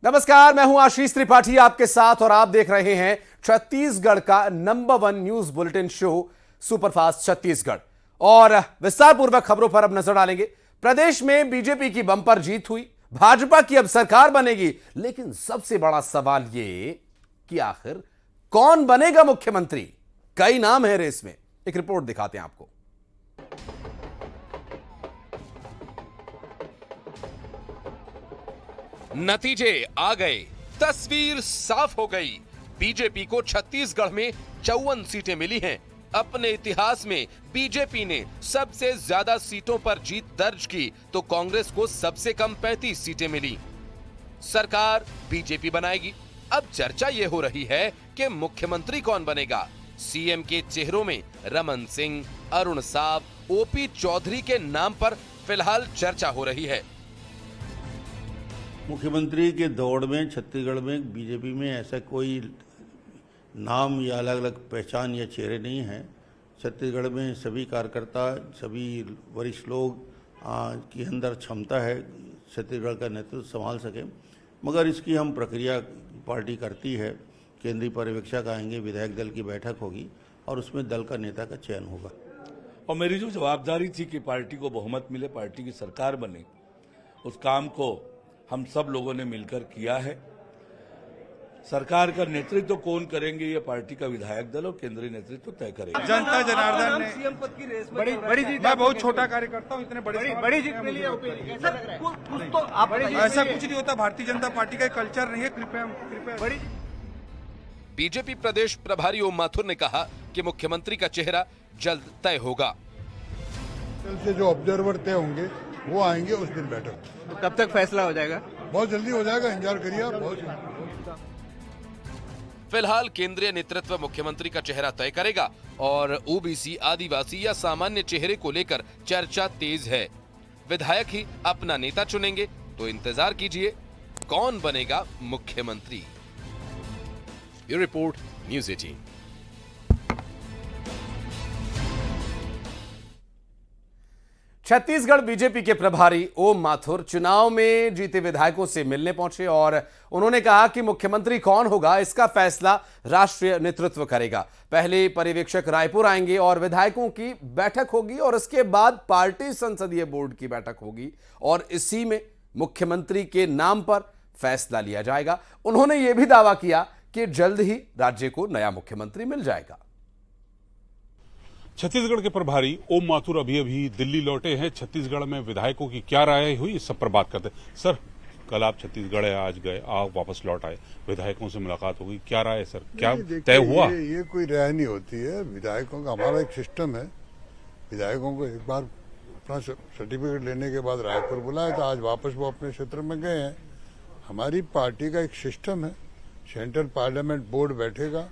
नमस्कार, मैं हूं आशीष त्रिपाठी आपके साथ और आप देख रहे हैं छत्तीसगढ़ का number 1 news bulletin show superfast Chhattisgarh. और विस्तार पूर्वक खबरों पर अब नजर डालेंगे। प्रदेश में बीजेपी की बंपर जीत हुई, भाजपा की अब सरकार बनेगी, लेकिन सबसे बड़ा सवाल यह कि आखिर कौन बनेगा मुख्यमंत्री। कई नाम है रेस में, एक रिपोर्ट दिखाते हैं आपको। नतीजे आ गए, तस्वीर साफ हो गई। बीजेपी को छत्तीसगढ़ में 54 सीटें मिली हैं। अपने इतिहास में बीजेपी ने सबसे ज्यादा सीटों पर जीत दर्ज की तो कांग्रेस को सबसे कम 35 सीटें मिली। सरकार बीजेपी बनाएगी। अब चर्चा यह हो रही है कि मुख्यमंत्री कौन बनेगा। सीएम के चेहरों में रमन सिंह, अरुण साव, ओपी चौधरी के नाम पर फिलहाल चर्चा हो रही है। मुख्यमंत्री के दौड़ में छत्तीसगढ़ में बीजेपी में ऐसा कोई नाम या अलग अलग पहचान या चेहरे नहीं हैं। छत्तीसगढ़ में सभी कार्यकर्ता, सभी वरिष्ठ लोग की अंदर क्षमता है छत्तीसगढ़ का नेतृत्व संभाल सके, मगर इसकी हम प्रक्रिया पार्टी करती है। केंद्रीय पर्यवेक्षक आएंगे, विधायक दल की बैठक होगी और उसमें दल का नेता का चयन होगा। और मेरी जो जवाबदारी थी कि पार्टी को बहुमत मिले, पार्टी की सरकार बने, उस काम को हम सब लोगों ने मिलकर किया है। सरकार का नेतृत्व कौन करेंगे ये पार्टी का विधायक दल और केंद्रीय नेतृत्व तय करेगा। जनता जनार्दन ने सीएम पद की रेस में बड़ी जीत। मैं बहुत छोटा कार्यकर्ता हूँ, इतने बड़ी जीत के लिए कुछ तो आप ऐसा कुछ नहीं होता। भारतीय जनता पार्टी का कल्चर नहीं है। कृपया बड़ी। बीजेपी प्रदेश प्रभारी ओम माथुर ने कहा कि मुख्यमंत्री का चेहरा जल्द तय होगा। कल से जो ऑब्जर्वर तय होंगे वो आएंगे, उस दिन बैठक। तो कब तक फैसला हो जाएगा? बहुत जल्दी हो जाएगा, इंतजार करिए आप। बहुत फिलहाल केंद्रीय नेतृत्व मुख्यमंत्री का चेहरा तय करेगा और ओबीसी, आदिवासी या सामान्य चेहरे को लेकर चर्चा तेज है। विधायक ही अपना नेता चुनेंगे, तो इंतजार कीजिए कौन बनेगा मुख्यमंत्री। ये रिपोर्ट न्यूज़ 18। छत्तीसगढ़ बीजेपी के प्रभारी ओम माथुर चुनाव में जीते विधायकों से मिलने पहुंचे और उन्होंने कहा कि मुख्यमंत्री कौन होगा इसका फैसला राष्ट्रीय नेतृत्व करेगा। पहले पर्यवेक्षक रायपुर आएंगे और विधायकों की बैठक होगी और इसके बाद पार्टी संसदीय बोर्ड की बैठक होगी और इसी में मुख्यमंत्री के नाम पर फैसला लिया जाएगा। उन्होंने यह भी दावा किया कि जल्द ही राज्य को नया मुख्यमंत्री मिल जाएगा। छत्तीसगढ़ के प्रभारी ओम माथुर अभी दिल्ली लौटे हैं। छत्तीसगढ़ में विधायकों की क्या राय हुई, इस सब पर बात करते हैं। सर, कल आप छत्तीसगढ़ आज गए, आप वापस लौट आए, विधायकों से मुलाकात होगी, क्या राय है सर? क्या तय हुआ? ये कोई राय नहीं होती है विधायकों का। हमारा एक सिस्टम है, विधायकों को एक बार अपना सर्टिफिकेट लेने के बाद रायपुर बुलाया था। आज वापस वो अपने क्षेत्र में गए हैं। हमारी पार्टी का एक सिस्टम है, सेंट्रल पार्लियामेंट बोर्ड बैठेगा,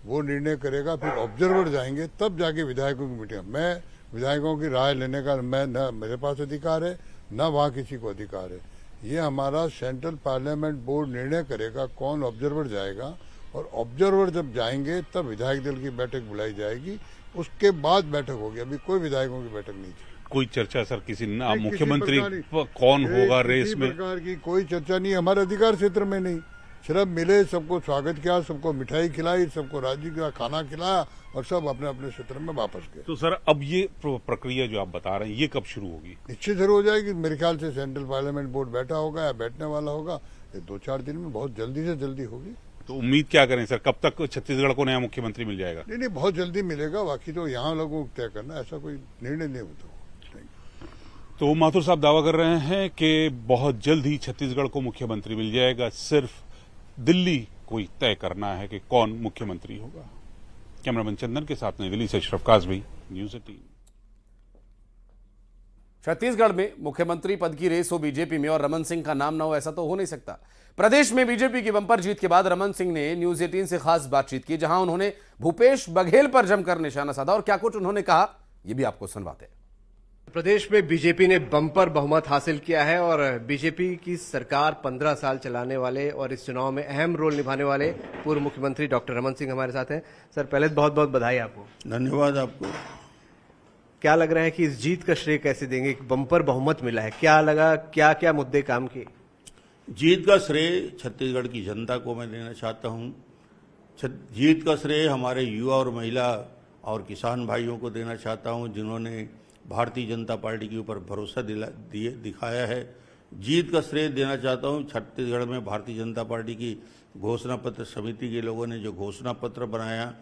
वो निर्णय करेगा, फिर ऑब्जर्वर जाएंगे, तब जाके विधायकों की मीटिंग। मैं विधायकों की राय लेने का न मेरे पास अधिकार है, न वहाँ किसी को अधिकार है। ये हमारा सेंट्रल पार्लियामेंट बोर्ड निर्णय करेगा कौन ऑब्जर्वर जाएगा, और ऑब्जर्वर जब जाएंगे तब विधायक दल की बैठक बुलाई जाएगी, उसके बाद बैठक होगी। अभी कोई विधायकों की बैठक नहीं थी। कोई चर्चा सर किसी मुख्यमंत्री कौन होगा रेस में? प्रकार की कोई चर्चा नहीं, हमारे अधिकार क्षेत्र में नहीं। सिर्फ मिले, सबको स्वागत किया, सबको मिठाई खिलाई, सबको राज्य का खाना खिलाया और सब अपने अपने क्षेत्र में वापस गए। तो सर अब ये प्रक्रिया जो आप बता रहे हैं ये कब शुरू होगी? निश्चित शुरू हो जाएगी। मेरे ख्याल से सेंट्रल पार्लियामेंट बोर्ड बैठा होगा या बैठने वाला होगा, ये 2-4 दिन में बहुत जल्दी से जल्दी होगी। तो उम्मीद क्या करें सर, कब तक छत्तीसगढ़ को नया मुख्यमंत्री मिल जाएगा? नहीं, बहुत जल्दी मिलेगा। बाकी तो यहाँ लोगों को तय करना, ऐसा कोई निर्णय नहीं होता। तो माथुर साहब दावा कर रहे हैं कि बहुत जल्द ही छत्तीसगढ़ को मुख्यमंत्री मिल जाएगा, सिर्फ दिल्ली कोई तय करना है कि कौन मुख्यमंत्री होगा। कैमरामैन चंदन के साथ नई दिल्ली से अशरफ काजमी, न्यूज़ 18। छत्तीसगढ़ में मुख्यमंत्री पद की रेस हो बीजेपी में और रमन सिंह का नाम ना हो, ऐसा तो हो नहीं सकता। प्रदेश में बीजेपी की बंपर जीत के बाद रमन सिंह ने न्यूज़ 18 से खास बातचीत की, जहां उन्होंने भूपेश बघेल पर जमकर निशाना साधा और क्या कुछ उन्होंने कहा, यह भी आपको सुनवाते हैं। प्रदेश में बीजेपी ने बम्पर बहुमत हासिल किया है और बीजेपी की सरकार 15 साल चलाने वाले और इस चुनाव में अहम रोल निभाने वाले पूर्व मुख्यमंत्री डॉक्टर रमन सिंह हमारे साथ हैं। सर, पहले तो बहुत बहुत बधाई आपको। धन्यवाद आपको। क्या लग रहा है कि इस जीत का श्रेय कैसे देंगे? बम्पर बहुमत मिला है, क्या लगा, क्या क्या मुद्दे काम किए? जीत का श्रेय छत्तीसगढ़ की जनता को मैं देना चाहता हूँ। जीत का श्रेय हमारे युवा और महिला और किसान भाइयों को देना चाहता हूँ, जिन्होंने भारतीय जनता पार्टी के ऊपर भरोसा दिखाया है। जीत का श्रेय देना चाहता हूँ छत्तीसगढ़ में भारतीय जनता पार्टी की घोषणा पत्र समिति के लोगों ने जो घोषणा पत्र बनाया।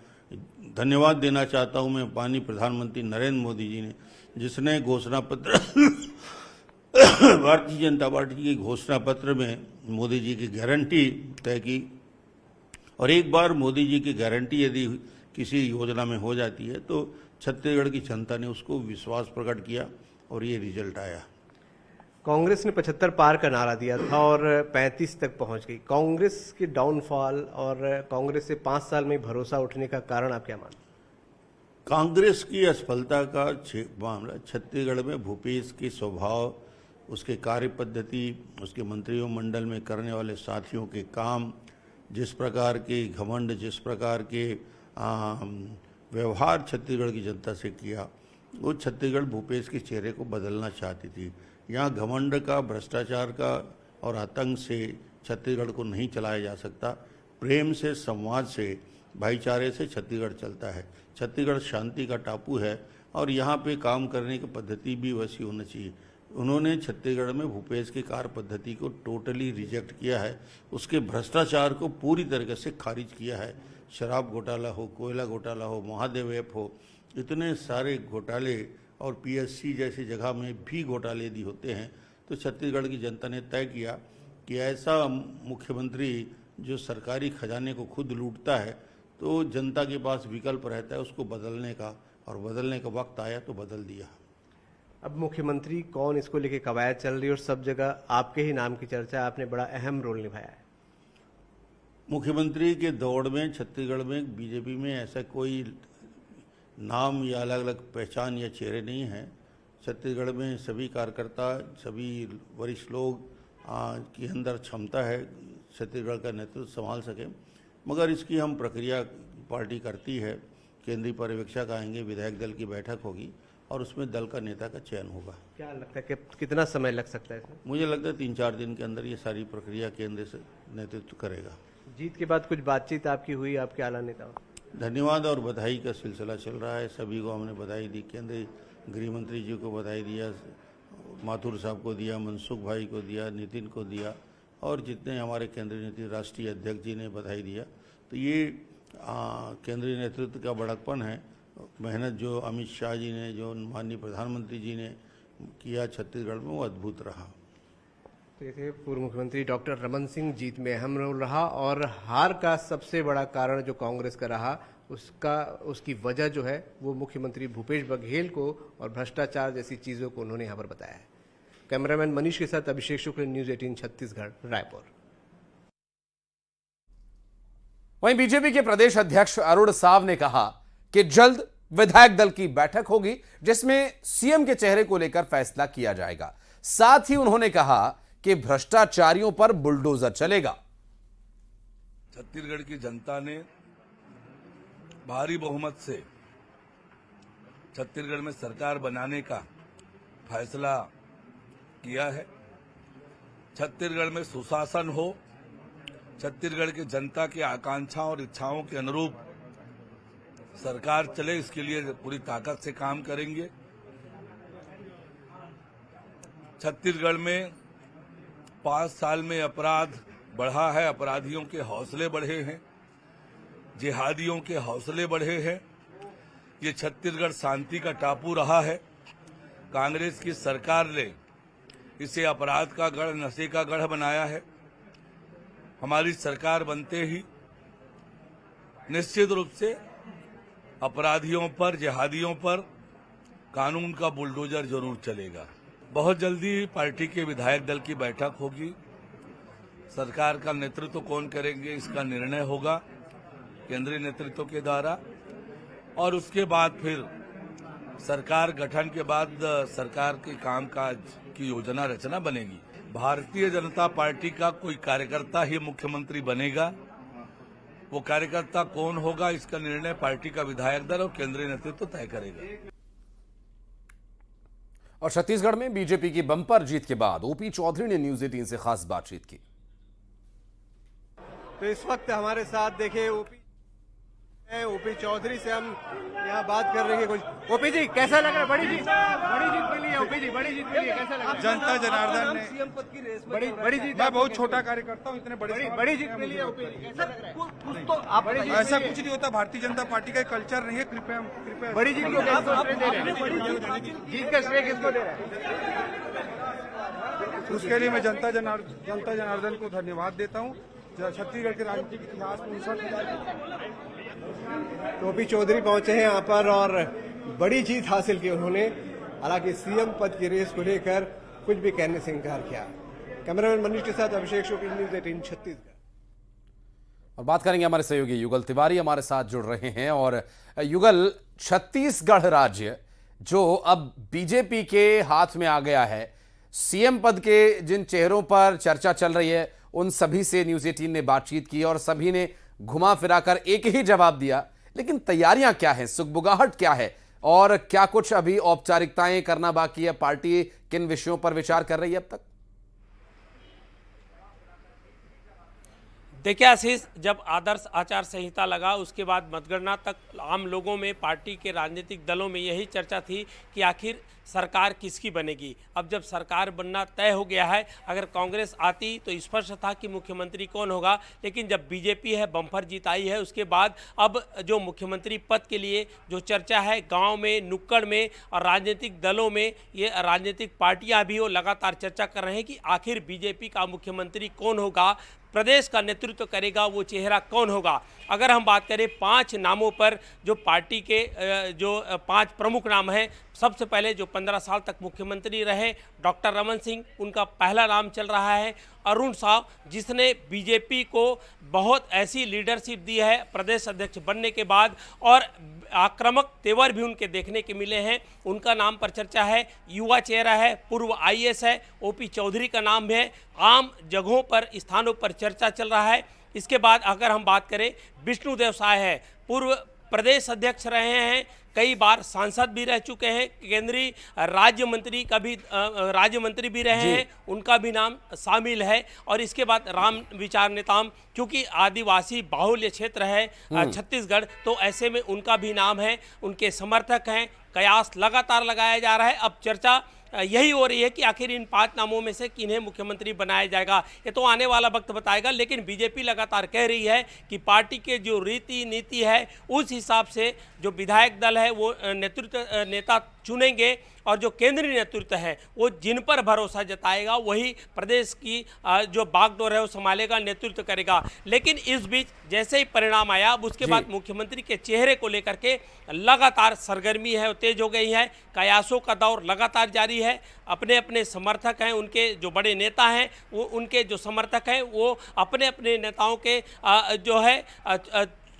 धन्यवाद देना चाहता हूँ मैं माननीय प्रधानमंत्री नरेंद्र मोदी जी ने, जिसने घोषणा पत्र भारतीय जनता पार्टी के घोषणा पत्र में मोदी जी की गारंटी तय की। और एक बार मोदी जी की गारंटी यदि किसी योजना में हो जाती है तो छत्तीसगढ़ की जनता ने उसको विश्वास प्रकट किया और ये रिजल्ट आया। कांग्रेस ने 75 पार का नारा दिया था और 35 तक पहुंच गई। कांग्रेस की डाउनफॉल और कांग्रेस से 5 साल में भरोसा उठने का कारण आप क्या मानते हैं? कांग्रेस की असफलता का मामला छत्तीसगढ़ में भूपेश के स्वभाव, उसके कार्य पद्धति, उसके मंत्रियों मंडल में करने वाले साथियों के काम, जिस प्रकार के घमंड, जिस प्रकार के व्यवहार छत्तीसगढ़ की जनता से किया, वो छत्तीसगढ़ भूपेश के चेहरे को बदलना चाहती थी। यहाँ घमंड का, भ्रष्टाचार का और आतंक से छत्तीसगढ़ को नहीं चलाया जा सकता। प्रेम से, संवाद से, भाईचारे से छत्तीसगढ़ चलता है। छत्तीसगढ़ शांति का टापू है और यहाँ पे काम करने की पद्धति भी वैसी होनी चाहिए। उन्होंने छत्तीसगढ़ में भूपेश की कार्य पद्धति को टोटली रिजेक्ट किया है, उसके भ्रष्टाचार को पूरी तरीके से खारिज किया है। शराब घोटाला हो, कोयला घोटाला हो, महादेव ऐप हो, इतने सारे घोटाले और पीएससी जैसी जगह में भी घोटाले यदि होते हैं तो छत्तीसगढ़ की जनता ने तय किया कि ऐसा मुख्यमंत्री जो सरकारी खजाने को खुद लूटता है तो जनता के पास विकल्प रहता है उसको बदलने का, और बदलने का वक्त आया तो बदल दिया। अब मुख्यमंत्री कौन, इसको लेके कवायद चल रही है और सब जगह आपके ही नाम की चर्चा, आपने बड़ा अहम रोल निभाया है। मुख्यमंत्री के दौड़ में छत्तीसगढ़ में बीजेपी में ऐसा कोई नाम या अलग अलग पहचान या चेहरे नहीं हैं। छत्तीसगढ़ में सभी कार्यकर्ता, सभी वरिष्ठ लोग के अंदर क्षमता है छत्तीसगढ़ का नेतृत्व संभाल सके, मगर इसकी हम प्रक्रिया पार्टी करती है। केंद्रीय पर्यवेक्षक आएंगे, विधायक दल की बैठक होगी और उसमें दल का नेता का चयन होगा। क्या लगता है कि कितना समय लग सकता है इसमें? मुझे लगता है 3-4 दिन के अंदर ये सारी प्रक्रिया केंद्र से नेतृत्व करेगा। जीत के बाद कुछ बातचीत आपकी हुई आपके आला नेताओं? धन्यवाद और बधाई का सिलसिला चल रहा है। सभी को हमने बधाई दी, केंद्रीय गृह मंत्री जी को बधाई दिया, माथुर साहब को दिया, मनसुख भाई को दिया, नितिन को दिया और जितने हमारे केंद्रीय नेतृत्व राष्ट्रीय अध्यक्ष जी ने बधाई दिया। तो ये केंद्रीय नेतृत्व का बड़कपन है। मेहनत जो अमित शाह जी ने, जो माननीय प्रधानमंत्री जी ने किया छत्तीसगढ़ में, वो अद्भुत रहा। तो ये थे पूर्व मुख्यमंत्री डॉक्टर रमन सिंह। जीत में अहम रोल रहा और हार का सबसे बड़ा कारण जो कांग्रेस का रहा, उसकी वजह जो है वो मुख्यमंत्री भूपेश बघेल को और भ्रष्टाचार जैसी चीजों को उन्होंने यहाँ पर बताया है। कैमरामैन मनीष के साथ अभिषेक शुक्ल, न्यूज 18 छत्तीसगढ़, रायपुर। वहीं बीजेपी के प्रदेश अध्यक्ष अरुण साव ने कहा कि जल्द विधायक दल की बैठक होगी जिसमें सीएम के चेहरे को लेकर फैसला किया जाएगा। साथ ही उन्होंने कहा कि भ्रष्टाचारियों पर बुलडोजर चलेगा। छत्तीसगढ़ की जनता ने भारी बहुमत से छत्तीसगढ़ में सरकार बनाने का फैसला किया है। छत्तीसगढ़ में सुशासन हो, छत्तीसगढ़ की जनता की आकांक्षाओं और इच्छाओं के अनुरूप सरकार चले, इसके लिए पूरी ताकत से काम करेंगे। छत्तीसगढ़ में 5 साल में अपराध बढ़ा है, अपराधियों के हौसले बढ़े हैं, जिहादियों के हौसले बढ़े हैं। ये छत्तीसगढ़ शांति का टापू रहा है। कांग्रेस की सरकार ने इसे अपराध का गढ़, नशे का गढ़ बनाया है। हमारी सरकार बनते ही निश्चित रूप से अपराधियों पर, जिहादियों पर कानून का बुलडोजर जरूर चलेगा। बहुत जल्दी पार्टी के विधायक दल की बैठक होगी। सरकार का नेतृत्व कौन करेंगे इसका निर्णय होगा केंद्रीय नेतृत्व के द्वारा, और उसके बाद फिर सरकार गठन के बाद सरकार के कामकाज की योजना रचना बनेगी। भारतीय जनता पार्टी का कोई कार्यकर्ता ही मुख्यमंत्री बनेगा। वो कार्यकर्ता कौन होगा इसका निर्णय पार्टी का विधायक दल और केंद्रीय नेतृत्व तय करेगा। और छत्तीसगढ़ में बीजेपी की बंपर जीत के बाद ओपी चौधरी ने न्यूज 18 से खास बातचीत की। तो इस वक्त हमारे साथ देखिए ओपी चौधरी से हम यहाँ बात कर रहे हैं कुछ। ओपी जी कैसा लग रहा है? बड़ी जीत मिली है ओपी जी, बड़ी जीत मिली है, कैसा लग रहा है? जनता जनार्दन ने सीएम पद की रेस में बड़ी जीत, मैं बहुत छोटा कार्यकर्ता हूँ, इतने बड़ी जीत मिली है ओपी जी, कैसा लग रहा है? कुछ तो आप ऐसा कुछ नहीं होता, भारतीय जनता पार्टी का कल्चर नहीं है। कृपया बड़ी जीत को किसको दे रहे हैं? जीत का श्रेय किसको दे रहे हैं? उसके लिए मैं जनता जनार्दन को धन्यवाद देता हूँ। छत्तीसगढ़ के राजनीतिक इतिहास में ओपी चौधरी पहुंचे हैं यहाँ पर और बड़ी जीत हासिल की उन्होंने। हालांकि सीएम पद की रेस को लेकर कुछ भी कहने से इनकार किया। कैमरामैन मनीष के साथ अभिषेक शुक्ल, न्यूज़ 18 छत्तीसगढ़। और बात करेंगे हमारे सहयोगी युगल तिवारी हमारे साथ जुड़ रहे हैं। और युगल, छत्तीसगढ़ राज्य जो अब बीजेपी के हाथ में आ गया है, सीएम पद के जिन चेहरों पर चर्चा चल रही है उन सभी से न्यूज़ 18 ने बातचीत की और सभी ने घुमा फिराकर एक ही जवाब दिया। लेकिन तैयारियां क्या हैं, सुगबुगाहट क्या है और क्या कुछ अभी औपचारिकताएं करना बाकी है? पार्टी किन विषयों पर विचार कर रही है अब तक? देखिए आशीष, जब आदर्श आचार संहिता लगा उसके बाद मतगणना तक आम लोगों में, पार्टी के राजनीतिक दलों में यही चर्चा थी कि आखिर सरकार किसकी बनेगी। अब जब सरकार बनना तय हो गया है, अगर कांग्रेस आती तो स्पष्ट था कि मुख्यमंत्री कौन होगा, लेकिन जब बीजेपी है बम्पर जीत आई है उसके बाद अब जो मुख्यमंत्री पद के लिए जो चर्चा है गांव में, नुक्कड़ में और राजनीतिक दलों में, ये राजनीतिक पार्टियां भी वो लगातार चर्चा कर रहे हैं कि आखिर बीजेपी का मुख्यमंत्री कौन होगा, प्रदेश का नेतृत्व करेगा वो चेहरा कौन होगा। अगर हम बात करें 5 नामों पर, जो पार्टी के जो 5 प्रमुख नाम हैं, सबसे पहले जो 15 साल तक मुख्यमंत्री रहे डॉक्टर रमन सिंह, उनका पहला नाम चल रहा है। अरुण साव, जिसने बीजेपी को बहुत ऐसी लीडरशिप दी है प्रदेश अध्यक्ष बनने के बाद और आक्रामक तेवर भी उनके देखने के मिले हैं, उनका नाम पर चर्चा है। युवा चेहरा है, पूर्व आईएएस है, ओपी चौधरी का नाम है। आम जगहों पर, स्थानों पर चर्चा चल रहा है। इसके बाद अगर हम बात करें, विष्णुदेव साय है, पूर्व प्रदेश अध्यक्ष रहे हैं, कई बार सांसद भी रह चुके हैं, केंद्रीय राज्य मंत्री भी रहे हैं, उनका भी नाम शामिल है। और इसके बाद राम विचार नेताम, क्योंकि आदिवासी बाहुल्य क्षेत्र है छत्तीसगढ़, तो ऐसे में उनका भी नाम है, उनके समर्थक हैं। कयास लगातार लगाया जा रहा है। अब चर्चा यही हो रही है कि आखिर इन 5 नामों में से किन्हें मुख्यमंत्री बनाया जाएगा, ये तो आने वाला वक्त बताएगा। लेकिन बीजेपी लगातार कह रही है कि पार्टी के जो रीति नीति है उस हिसाब से जो विधायक दल है वो नेता चुनेंगे और जो केंद्रीय नेतृत्व है वो जिन पर भरोसा जताएगा वही प्रदेश की जो बागडोर है वो संभालेगा, नेतृत्व करेगा। लेकिन इस बीच जैसे ही परिणाम आया, अब उसके बाद मुख्यमंत्री के चेहरे को लेकर के लगातार सरगर्मी है वो तेज हो गई है। कयासों का दौर लगातार जारी है। अपने अपने समर्थक हैं, उनके जो बड़े नेता हैं वो, उनके जो समर्थक हैं वो अपने अपने नेताओं के जो है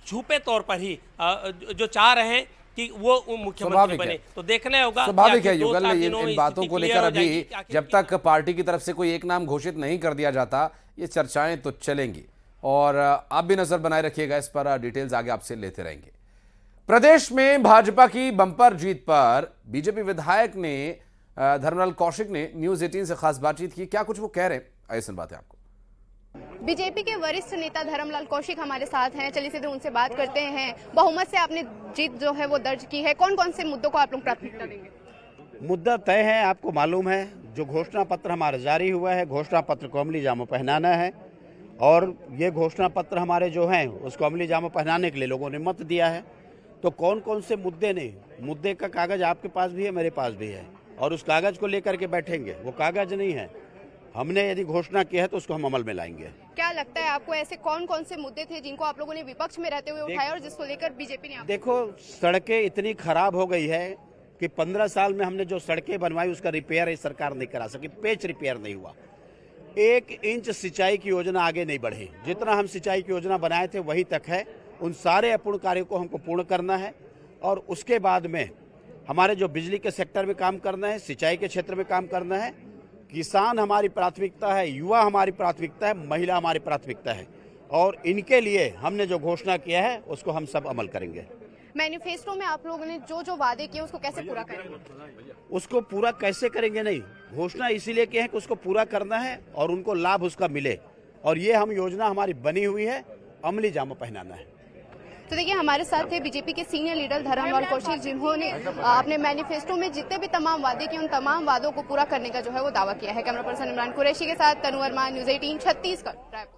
छुपे तौर पर ही जो चाह रहे हैं कि वो मुख्यमंत्री बने। तो देखना होगा। स्वाभाविक है युगल, इन बातों को लेकर अभी जब तक पार्टी की तरफ से कोई एक नाम घोषित नहीं कर दिया जाता, ये चर्चाएं तो चलेंगी और आप भी नजर बनाए रखिएगा इस पर। डिटेल्स आगे आपसे लेते रहेंगे। प्रदेश में भाजपा की बंपर जीत पर बीजेपी विधायक ने धर्मलाल कौशिक ने न्यूज़ 18 से खास बातचीत की। क्या कुछ वो कह रहे हैं, आइए सुनवाते हैं आपको। बीजेपी के वरिष्ठ नेता धर्मलाल कौशिक हमारे साथ हैं, चलिए सीधे उनसे बात करते हैं। बहुमत से आपने जीत जो है वो दर्ज की है, कौन कौन से मुद्दों को आप लोग प्राथमिकता देंगे? मुद्दा तय है, आपको मालूम है जो घोषणा पत्र हमारा जारी हुआ है, घोषणा पत्र को अमली जामा पहनाना है और ये घोषणा पत्र हमारे जो हैं उसको अमली जामा पहनाने के लिए लोगों ने मत दिया है। तो कौन कौन से मुद्दे ने, मुद्दे का कागज आपके पास भी है, मेरे पास भी है और उस कागज को लेकर के बैठेंगे। वो कागज नहीं है, हमने यदि घोषणा की है तो उसको हम अमल में लाएंगे। क्या लगता है आपको, ऐसे कौन कौन से मुद्दे थे जिनको आप लोगों ने विपक्ष में रहते हुए उठाए और जिसको लेकर बीजेपी ने? देखो, सड़कें इतनी खराब हो गई है कि 15 साल में हमने जो सड़कें बनवाई उसका रिपेयर इस सरकार नहीं करा सकी, पेच रिपेयर नहीं हुआ। 1 इंच सिंचाई की योजना आगे नहीं बढ़ी। जितना हम सिंचाई की योजना बनाए थे वही तक है। उन सारे अपूर्ण कार्यों को हमको पूर्ण करना है और उसके बाद में हमारे जो बिजली के सेक्टर में काम करना है, सिंचाई के क्षेत्र में काम करना है। किसान हमारी प्राथमिकता है, युवा हमारी प्राथमिकता है, महिला हमारी प्राथमिकता है और इनके लिए हमने जो घोषणा किया है उसको हम सब अमल करेंगे। मैनिफेस्टो में आप लोगों ने जो जो वादे किए उसको कैसे पूरा करेंगे? उसको पूरा कैसे करेंगे नहीं, घोषणा इसीलिए की है कि उसको पूरा करना है और उनको लाभ उसका मिले। और ये हम योजना हमारी बनी हुई है, अमली जामा पहनाना है। तो देखिए, हमारे साथ थे बीजेपी के सीनियर लीडर धर्मलाल कौशिक, जिन्होंने अपने मैनिफेस्टो में जितने भी तमाम वादे किए उन तमाम वादों को पूरा करने का जो है वो दावा किया है। कैमरा पर्सन इमरान कुरैशी के साथ तनु वर्मा, न्यूज 18 छत्तीसगढ़, रायपुर।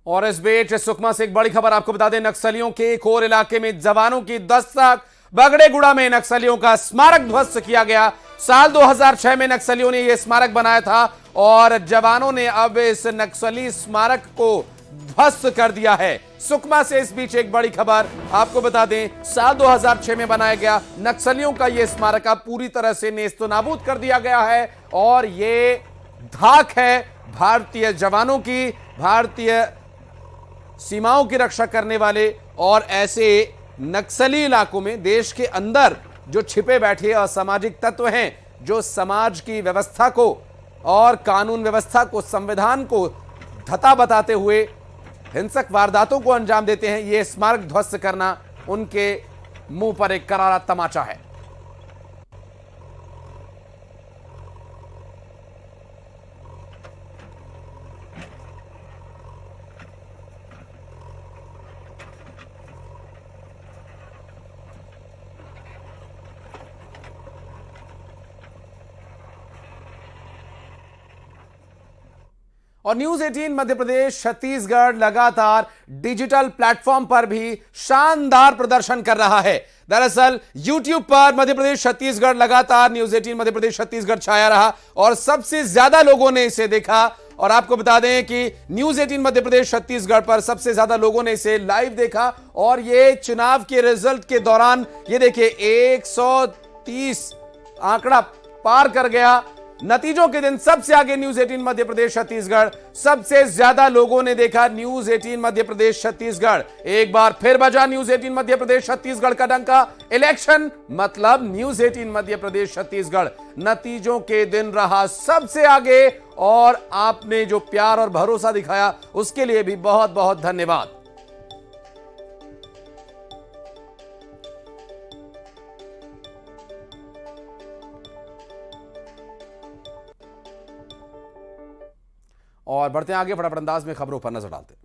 और इस बीच सुकमा से एक बड़ी खबर आपको बता दें, नक्सलियों के एक और इलाके में जवानों की दस्तक। बगड़ेगुड़ा में नक्सलियों का स्मारक ध्वस्त किया गया। साल 2006 में नक्सलियों ने यह स्मारक बनाया था और जवानों ने अब इस नक्सली स्मारक को ध्वस्त कर दिया है। सुकमा से इस बीच एक बड़ी खबर आपको बता दें, साल 2006 में बनाया गया नक्सलियों का यह स्मारक अब पूरी तरह से नेस्तनाबूद कर दिया गया है और ये धाक है भारतीय जवानों की, भारतीय सीमाओं की रक्षा करने वाले और ऐसे नक्सली इलाकों में देश के अंदर जो छिपे बैठे असामाजिक तत्व हैं, जो समाज की व्यवस्था को और कानून व्यवस्था को, संविधान को धता बताते हुए हिंसक वारदातों को अंजाम देते हैं, यह स्मारक ध्वस्त करना उनके मुंह पर एक करारा तमाचा है। और न्यूज 18 मध्य प्रदेश छत्तीसगढ़ लगातार डिजिटल प्लेटफॉर्म पर भी शानदार प्रदर्शन कर रहा है। दरअसल YouTube पर मध्य प्रदेश छत्तीसगढ़ लगातार न्यूज 18 मध्य प्रदेश छत्तीसगढ़ छाया रहा और सबसे ज्यादा लोगों ने इसे देखा। और आपको बता दें कि न्यूज 18 मध्य प्रदेश छत्तीसगढ़ पर सबसे ज्यादा लोगों ने इसे लाइव देखा और ये चुनाव के रिजल्ट के दौरान ये देखिए 130 आंकड़ा पार कर गया। नतीजों के दिन सबसे आगे न्यूज 18 मध्य प्रदेश छत्तीसगढ़, सबसे ज्यादा लोगों ने देखा न्यूज 18 मध्य प्रदेश छत्तीसगढ़। एक बार फिर बजा न्यूज 18 मध्य प्रदेश छत्तीसगढ़ का डंका। इलेक्शन मतलब न्यूज 18 मध्य प्रदेश छत्तीसगढ़ नतीजों के दिन रहा सबसे आगे और आपने जो प्यार और भरोसा दिखाया उसके लिए भी बहुत बहुत धन्यवाद। और बढ़ते हैं आगे, फटाफट अंदाज में खबरों पर नजर डालते हैं।